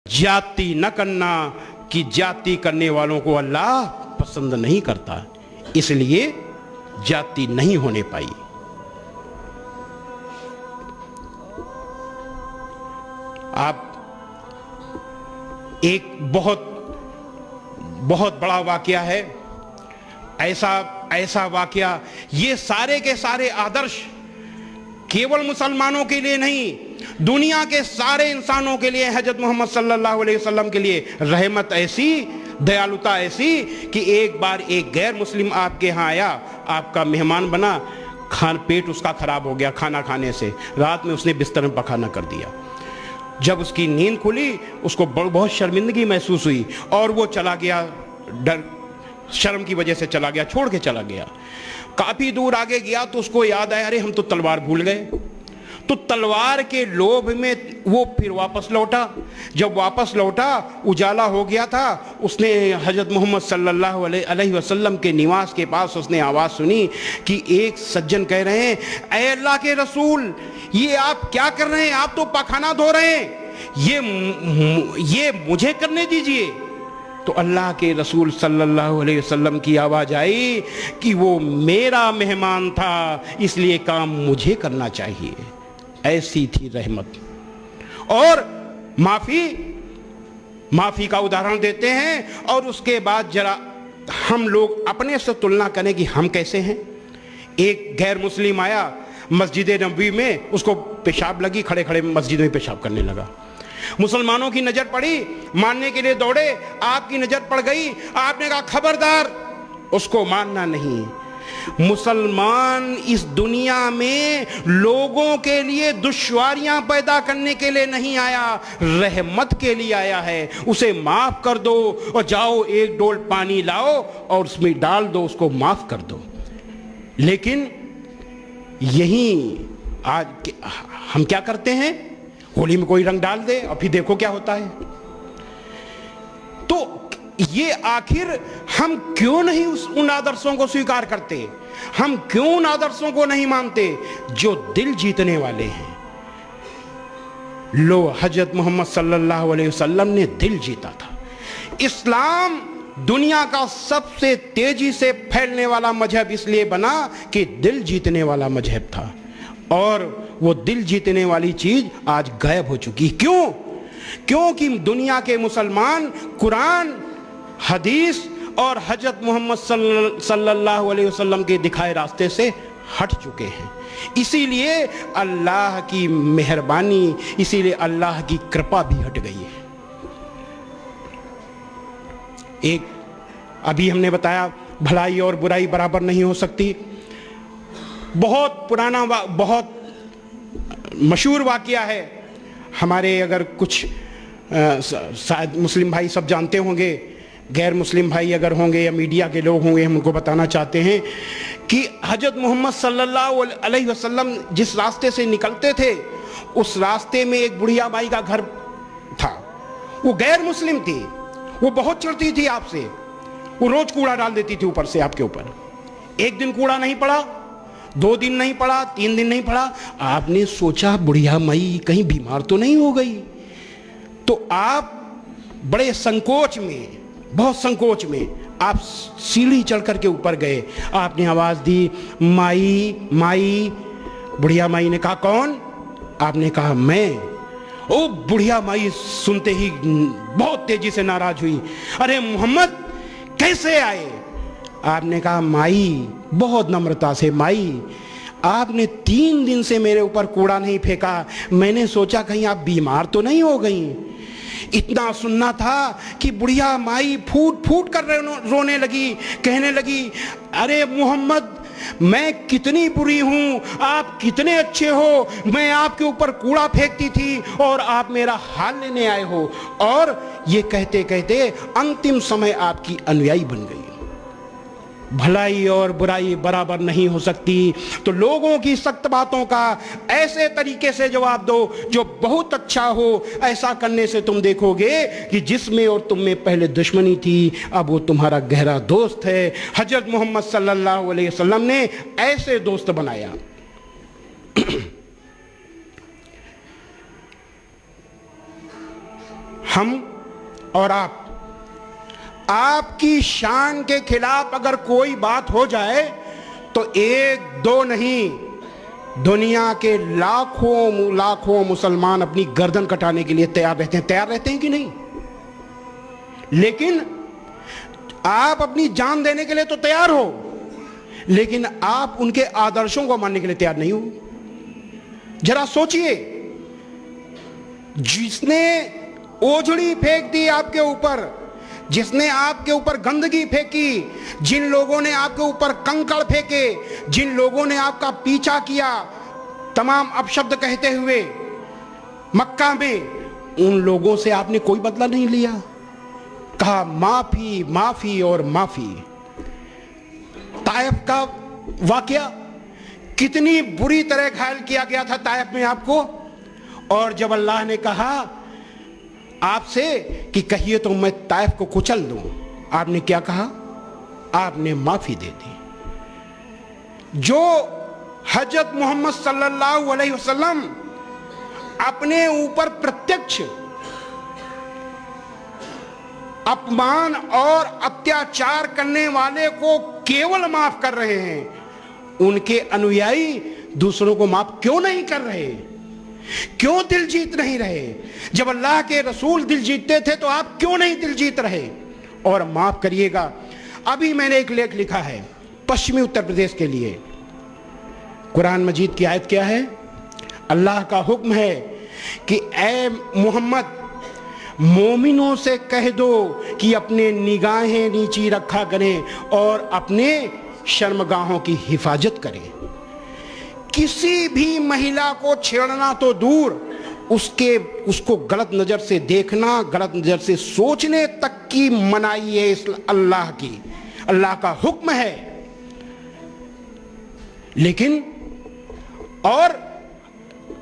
जाति न करना कि जाति करने वालों को अल्लाह पसंद नहीं करता, इसलिए जाति नहीं होने पाई। आप एक बहुत बड़ा वाकया है, ऐसा वाकया, ये सारे के सारे आदर्श केवल मुसलमानों के लिए नहीं, दुनिया के सारे इंसानों के लिए, हजरत मोहम्मद सल्लल्लाहु अलैहि वसल्लम के लिए रहमत ऐसी, दयालुता ऐसी कि एक बार एक गैर मुस्लिम आपके यहाँ आया, आपका मेहमान बना, पेट उसका खराब हो गया खाना खाने से, रात में उसने बिस्तर में पखाना कर दिया। जब उसकी नींद खुली उसको बहुत शर्मिंदगी महसूस हुई और वो चला गया, डर शर्म की वजह से चला गया, छोड़ के चला गया। काफी दूर आगे गया तो उसको याद आया, अरे हम तो तलवार भूल गए। तो तलवार के लोभ में वो फिर वापस लौटा। जब वापस लौटा, उजाला हो गया था, उसने हजरत मोहम्मद सल्लल्लाहु अलैहि वसल्लम के निवास के पास उसने आवाज़ सुनी कि एक सज्जन कह रहे हैं, ऐ अल्लाह के रसूल, ये आप क्या कर रहे हैं? आप तो पखाना धो रहे हैं, ये मुझे करने दीजिए। तो अल्लाह के रसूल सल्लल्लाहु अलैहि वसल्लम की आवाज़ आई कि वो मेरा मेहमान था, इसलिए काम मुझे करना चाहिए। ऐसी थी रहमत। और माफी का उदाहरण देते हैं और उसके बाद जरा हम लोग अपने से तुलना करें कि हम कैसे हैं। एक गैर मुस्लिम आया मस्जिद नबवी में, उसको पेशाब लगी, खड़े खड़े मस्जिद में पेशाब करने लगा। मुसलमानों की नजर पड़ी, मारने के लिए दौड़े, आपकी नजर पड़ गई, आपने कहा खबरदार, उसको मारना नहीं। मुसलमान इस दुनिया में लोगों के लिए दुश्वारियां पैदा करने के लिए नहीं आया, रहमत के लिए आया है। उसे माफ कर दो और जाओ एक डोल पानी लाओ और उसमें डाल दो, उसको माफ कर दो। लेकिन यही आज हम क्या करते हैं, होली में कोई रंग डाल दे और फिर देखो क्या होता है। तो ये आखिर हम क्यों नहीं उन आदर्शों को स्वीकार करते, हम क्यों उन आदर्शों को नहीं मानते जो दिल जीतने वाले हैं। लो, हजरत मोहम्मद सल्लल्लाहु अलैहि वसल्लम ने दिल जीता था। इस्लाम दुनिया का सबसे तेजी से फैलने वाला मजहब इसलिए बना कि दिल जीतने वाला मजहब था, और वो दिल जीतने वाली चीज आज गायब हो चुकी। क्यों? क्योंकि दुनिया के मुसलमान कुरान, हदीस और हजरत मोहम्मद सल्लल्लाहु अलैहि वसल्लम के दिखाए रास्ते से हट चुके हैं। इसीलिए अल्लाह की मेहरबानी, इसीलिए अल्लाह की कृपा भी हट गई है। एक अभी हमने बताया, भलाई और बुराई बराबर नहीं हो सकती। बहुत पुराना, बहुत मशहूर वाकया है हमारे, अगर कुछ शायद मुस्लिम भाई सब जानते होंगे, गैर मुस्लिम भाई अगर होंगे या मीडिया के लोग होंगे, हम उनको बताना चाहते हैं कि हजरत मोहम्मद सल्लल्लाहु अलैहि वसल्लम जिस रास्ते से निकलते थे, उस रास्ते में एक बुढ़िया माई का घर था। वो गैर मुस्लिम थी, वो बहुत चिढ़ती थी आपसे, वो रोज कूड़ा डाल देती थी ऊपर से आपके ऊपर। एक दिन कूड़ा नहीं पड़ा, 2 दिन नहीं पड़ा, 3 दिन नहीं पड़ा। आपने सोचा बुढ़िया माई कहीं बीमार तो नहीं हो गई, तो आप बड़े संकोच में, बहुत संकोच में आप सीढ़ी चढ़ करके ऊपर गए। आपने आवाज दी, माई माई। बुढ़िया माई ने कहा कौन? आपने कहा मैं। ओ बुढ़िया माई सुनते ही बहुत तेजी से नाराज हुई, अरे मोहम्मद कैसे आए? आपने कहा माई, बहुत नम्रता से, माई आपने 3 दिन से मेरे ऊपर कूड़ा नहीं फेंका, मैंने सोचा कहीं आप बीमार तो नहीं हो गई। इतना सुनना था कि बुढ़िया माई फूट फूट कर रोने लगी, कहने लगी, अरे मोहम्मद मैं कितनी बुरी हूं, आप कितने अच्छे हो, मैं आपके ऊपर कूड़ा फेंकती थी और आप मेरा हाल लेने आए हो। और ये कहते कहते अंतिम समय आपकी अनुयायी बन गई। भलाई और बुराई बराबर नहीं हो सकती, तो लोगों की सख्त बातों का ऐसे तरीके से जवाब दो जो बहुत अच्छा हो। ऐसा करने से तुम देखोगे कि जिसमें और तुम में पहले दुश्मनी थी, अब वो तुम्हारा गहरा दोस्त है। हजरत मोहम्मद सल्लल्लाहु अलैहि वसल्लम ने ऐसे दोस्त बनाया। हम और आपकी शान के खिलाफ अगर कोई बात हो जाए तो एक दो नहीं, दुनिया के लाखों लाखों मुसलमान अपनी गर्दन कटाने के लिए तैयार रहते हैं कि नहीं? लेकिन आप अपनी जान देने के लिए तो तैयार हो, लेकिन आप उनके आदर्शों को मानने के लिए तैयार नहीं हो। जरा सोचिए, जिसने ओझड़ी फेंक दी आपके ऊपर, जिसने आपके ऊपर गंदगी फेंकी, जिन लोगों ने आपके ऊपर कंकड़ फेंके, जिन लोगों ने आपका पीछा किया तमाम अपशब्द कहते हुए मक्का में, उन लोगों से आपने कोई बदला नहीं लिया। कहा माफी माफी और माफी। ताइफ का वाकया, कितनी बुरी तरह घायल किया गया था ताइफ में आपको, और जब अल्लाह ने कहा आपसे कि कहिए तो मैं ताइफ को कुचल दूं, आपने क्या कहा? आपने माफी दे दी। जो हजरत मोहम्मद सल्लल्लाहु अलैहि वसल्लम अपने ऊपर प्रत्यक्ष अपमान और अत्याचार करने वाले को केवल माफ कर रहे हैं, उनके अनुयायी दूसरों को माफ क्यों नहीं कर रहे? क्यों दिल जीत नहीं रहे? जब अल्लाह के रसूल दिल जीतते थे तो आप क्यों नहीं दिल जीत रहे? और माफ करिएगा, अभी मैंने एक लेख लिखा है पश्चिमी उत्तर प्रदेश के लिए। कुरान मजीद की आयत क्या है? अल्लाह का हुक्म है कि ए मोहम्मद, मोमिनों से कह दो कि अपने निगाहें नीची रखा करें और अपने शर्मगाहों की हिफाजत करें। किसी भी महिला को छेड़ना तो दूर, उसको गलत नजर से देखना, गलत नजर से सोचने तक की मनाही है इस अल्लाह की, अल्लाह का हुक्म है। लेकिन और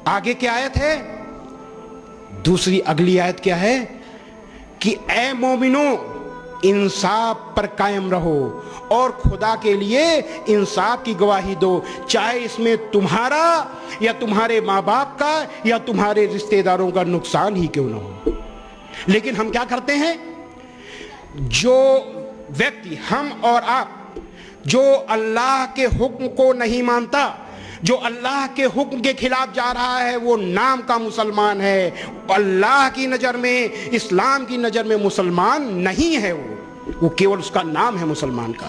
आगे क्या आयत है? दूसरी अगली आयत क्या है कि ए मोमिनो, इंसाफ पर कायम रहो और खुदा के लिए इंसाफ की गवाही दो, चाहे इसमें तुम्हारा या तुम्हारे माँ बाप का या तुम्हारे रिश्तेदारों का नुकसान ही क्यों ना हो। लेकिन हम क्या करते हैं? जो व्यक्ति, हम और आप, जो अल्लाह के हुक्म को नहीं मानता, जो अल्लाह के हुक्म के खिलाफ जा रहा है, वो नाम का मुसलमान है। अल्लाह की नज़र में, इस्लाम की नज़र में मुसलमान नहीं है वो केवल उसका नाम है मुसलमान का।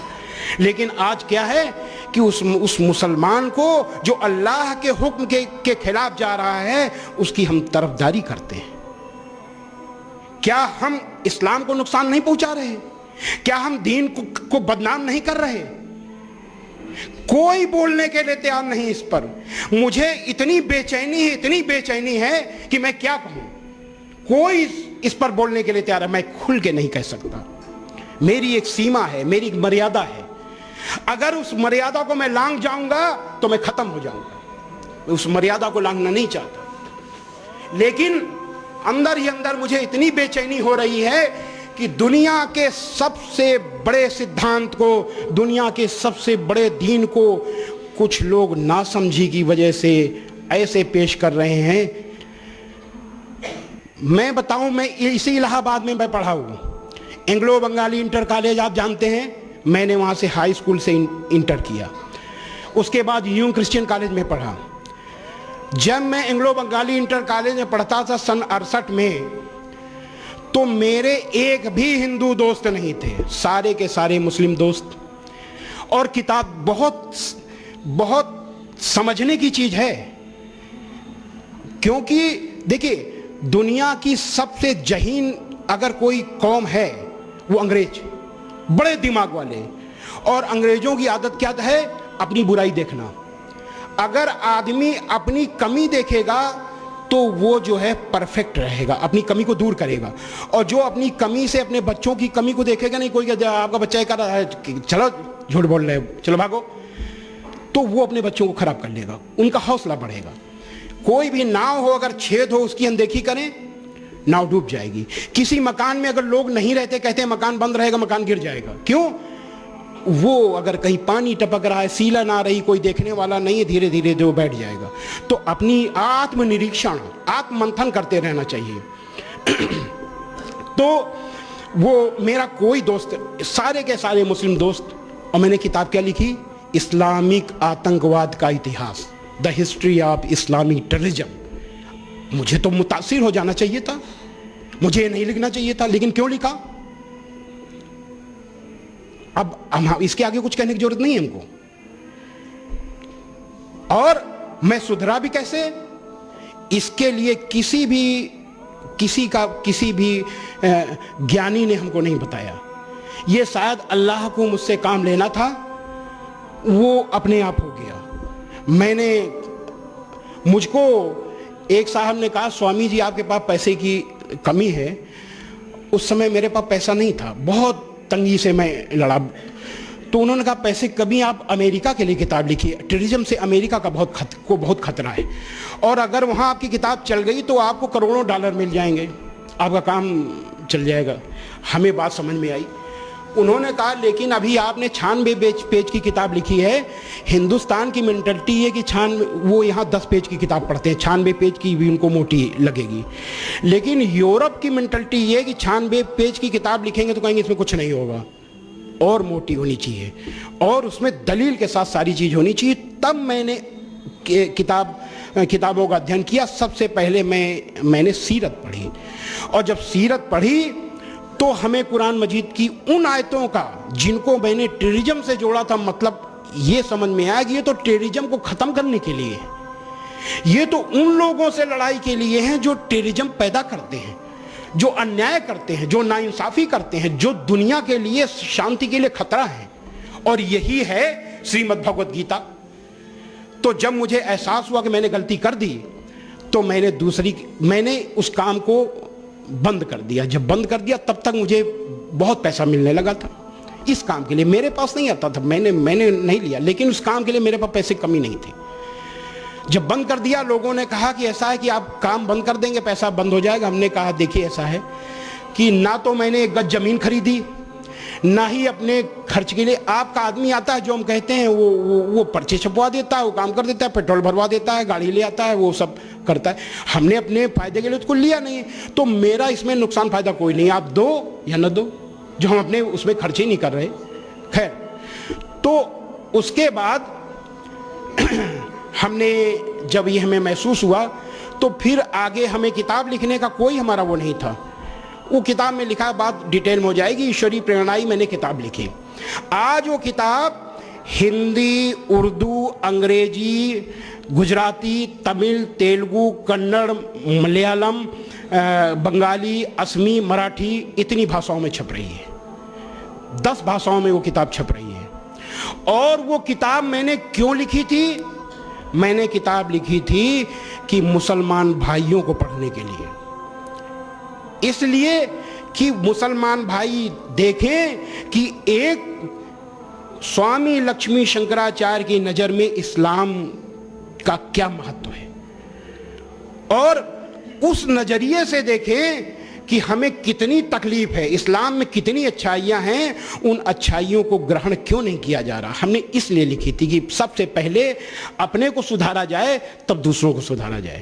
लेकिन आज क्या है कि उस मुसलमान को जो अल्लाह के हुक्म के खिलाफ जा रहा है, उसकी हम तरफदारी करते हैं। क्या हम इस्लाम को नुकसान नहीं पहुंचा रहे? क्या हम दीन को बदनाम नहीं कर रहे? कोई बोलने के लिए तैयार नहीं इस पर। मुझे इतनी बेचैनी है कि मैं क्या कहूं। कोई इस पर बोलने के लिए तैयार है, मैं खुल के नहीं कह सकता। मेरी एक सीमा है, मेरी एक मर्यादा है। अगर उस मर्यादा को मैं लांघ जाऊंगा तो मैं खत्म हो जाऊंगा। मैं उस मर्यादा को लांघना नहीं चाहता। लेकिन अंदर ही अंदर मुझे इतनी बेचैनी हो रही है कि दुनिया के सबसे बड़े सिद्धांत को, दुनिया के सबसे बड़े दीन को कुछ लोग नासमझी की वजह से ऐसे पेश कर रहे हैं। मैं बताऊं, मैं इसी इलाहाबाद में मैं पढ़ा हूं, एंग्लो बंगाली इंटर कॉलेज, आप जानते हैं। मैंने वहाँ से हाई स्कूल से इंटर किया, उसके बाद यूं क्रिश्चियन कॉलेज में पढ़ा। जब मैं एंग्लो बंगाली इंटर कॉलेज में पढ़ता था सन 68 में, तो मेरे एक भी हिंदू दोस्त नहीं थे, सारे के सारे मुस्लिम दोस्त। और किताब बहुत समझने की चीज है, क्योंकि देखिए, दुनिया की सबसे जहीन अगर कोई कौम है वो अंग्रेज, बड़े दिमाग वाले। और अंग्रेजों की आदत क्या है? अपनी बुराई देखना। अगर आदमी अपनी कमी देखेगा तो वो जो है परफेक्ट रहेगा, अपनी कमी को दूर करेगा। और जो अपनी कमी से अपने बच्चों की कमी को देखेगा, नहीं कोई आपका बच्चा ये कर रहा है, चलो झूठ बोल रहे हो, चलो भागो, तो वो अपने बच्चों को खराब कर लेगा, उनका हौसला बढ़ेगा। कोई भी नाव हो, अगर छेद हो उसकी अनदेखी करें, नाव डूब जाएगी। किसी मकान में अगर लोग नहीं रहते, कहते हैं मकान बंद रहेगा, मकान गिर जाएगा। क्यों? वो अगर कहीं पानी टपक रहा है, सीलन आ रही, कोई देखने वाला नहीं है, धीरे धीरे जो बैठ जाएगा। तो अपनी आत्मनिरीक्षण, आत्ममंथन करते रहना चाहिए। तो वो मेरा कोई दोस्त, सारे के सारे मुस्लिम दोस्त, और मैंने किताब क्या लिखी, इस्लामिक आतंकवाद का इतिहास, the history of Islamic terrorism. मुझे तो मुतासिर हो जाना चाहिए था, मुझे नहीं लिखना चाहिए था, लेकिन क्यों लिखा? अब हम इसके आगे कुछ कहने की जरूरत नहीं है हमको। और मैं सुधरा भी कैसे, इसके लिए किसी भी ज्ञानी ने हमको नहीं बताया। ये शायद अल्लाह को मुझसे काम लेना था, वो अपने आप हो गया। मुझको एक साहब ने कहा, स्वामी जी आपके पास पैसे की कमी है। उस समय मेरे पास पैसा नहीं था, बहुत तंगी से मैं लड़ा। तो उन्होंने कहा, पैसे कभी आप अमेरिका के लिए किताब लिखिए, टेररिज्म से अमेरिका का बहुत खतरा है, और अगर वहाँ आपकी किताब चल गई तो आपको करोड़ों डॉलर मिल जाएंगे, आपका काम चल जाएगा। हमें बात समझ में आई। उन्होंने कहा, लेकिन अभी आपने 96 पेज की किताब लिखी है। हिंदुस्तान की मेंटलिटी है कि वो यहाँ 10 पेज की किताब पढ़ते हैं, 96 पेज की भी उनको मोटी लगेगी। लेकिन यूरोप की मेंटलिटी ये है कि 96 पेज की किताब लिखेंगे तो कहेंगे इसमें कुछ नहीं होगा, और मोटी होनी चाहिए, और उसमें दलील के साथ सारी चीज़ होनी चाहिए। तब मैंने किताबों का अध्ययन किया। सबसे पहले मैंने सीरत पढ़ी, और जब सीरत पढ़ी तो हमें कुरान मजीद की उन आयतों का जिनको मैंने टेररिज्म से जोड़ा था, मतलब ये समझ में आया कि ये तो टेररिज्म को ख़त्म करने के लिए है, ये तो उन लोगों से लड़ाई के लिए हैं जो टेररिज्म पैदा करते हैं, जो अन्याय करते हैं, जो नाइंसाफ़ी करते हैं, जो दुनिया के लिए, शांति के लिए खतरा है। और यही है श्रीमद् भगवत गीता। तो जब मुझे एहसास हुआ कि मैंने गलती कर दी, तो मैंने उस काम को बंद कर दिया। जब बंद कर दिया तब तक मुझे बहुत पैसा मिलने लगा था इस काम के लिए। मेरे पास नहीं आता था, मैंने नहीं लिया, लेकिन उस काम के लिए मेरे पास पैसे कमी नहीं थी। जब बंद कर दिया, लोगों ने कहा कि ऐसा है कि आप काम बंद कर देंगे, पैसा बंद हो जाएगा। हमने कहा, देखिए ऐसा है कि ना तो मैंने एक गज जमीन खरीदी, ना ही अपने खर्च के लिए। आपका आदमी आता है, जो हम कहते हैं, वो पर्चे छपवा देता है, वो काम कर देता है, पेट्रोल भरवा देता है, गाड़ी ले आता है, वो सब करता है। हमने अपने फायदे के लिए उसको लिया नहीं, तो मेरा इसमें नुकसान फायदा कोई नहीं। आप दो या न दो, जो हम अपने उसमें खर्च ही नहीं कर रहे। खैर, तो उसके बाद जब ये हमें महसूस हुआ, तो फिर आगे हमें किताब लिखने का कोई हमारा वो नहीं था। वो किताब में लिखा, बात डिटेल में हो जाएगी, ईश्वरी प्रेरणा ही मैंने किताब लिखी। आज वो किताब हिंदी, उर्दू, अंग्रेजी, गुजराती, तमिल, तेलुगु, कन्नड़, मलयालम, बंगाली, असमी, मराठी, इतनी भाषाओं में छप रही है। 10 भाषाओं में वो किताब छप रही है। और वो किताब मैंने क्यों लिखी थी? मैंने किताब लिखी थी कि मुसलमान भाइयों को पढ़ने के लिए, इसलिए कि मुसलमान भाई देखें कि एक स्वामी लक्ष्मी शंकराचार्य की नज़र में इस्लाम का क्या महत्व है, और उस नज़रिए से देखें कि हमें कितनी तकलीफ है, इस्लाम में कितनी अच्छाइयाँ हैं, उन अच्छाइयों को ग्रहण क्यों नहीं किया जा रहा। हमने इसलिए लिखी थी कि सबसे पहले अपने को सुधारा जाए, तब दूसरों को सुधारा जाए।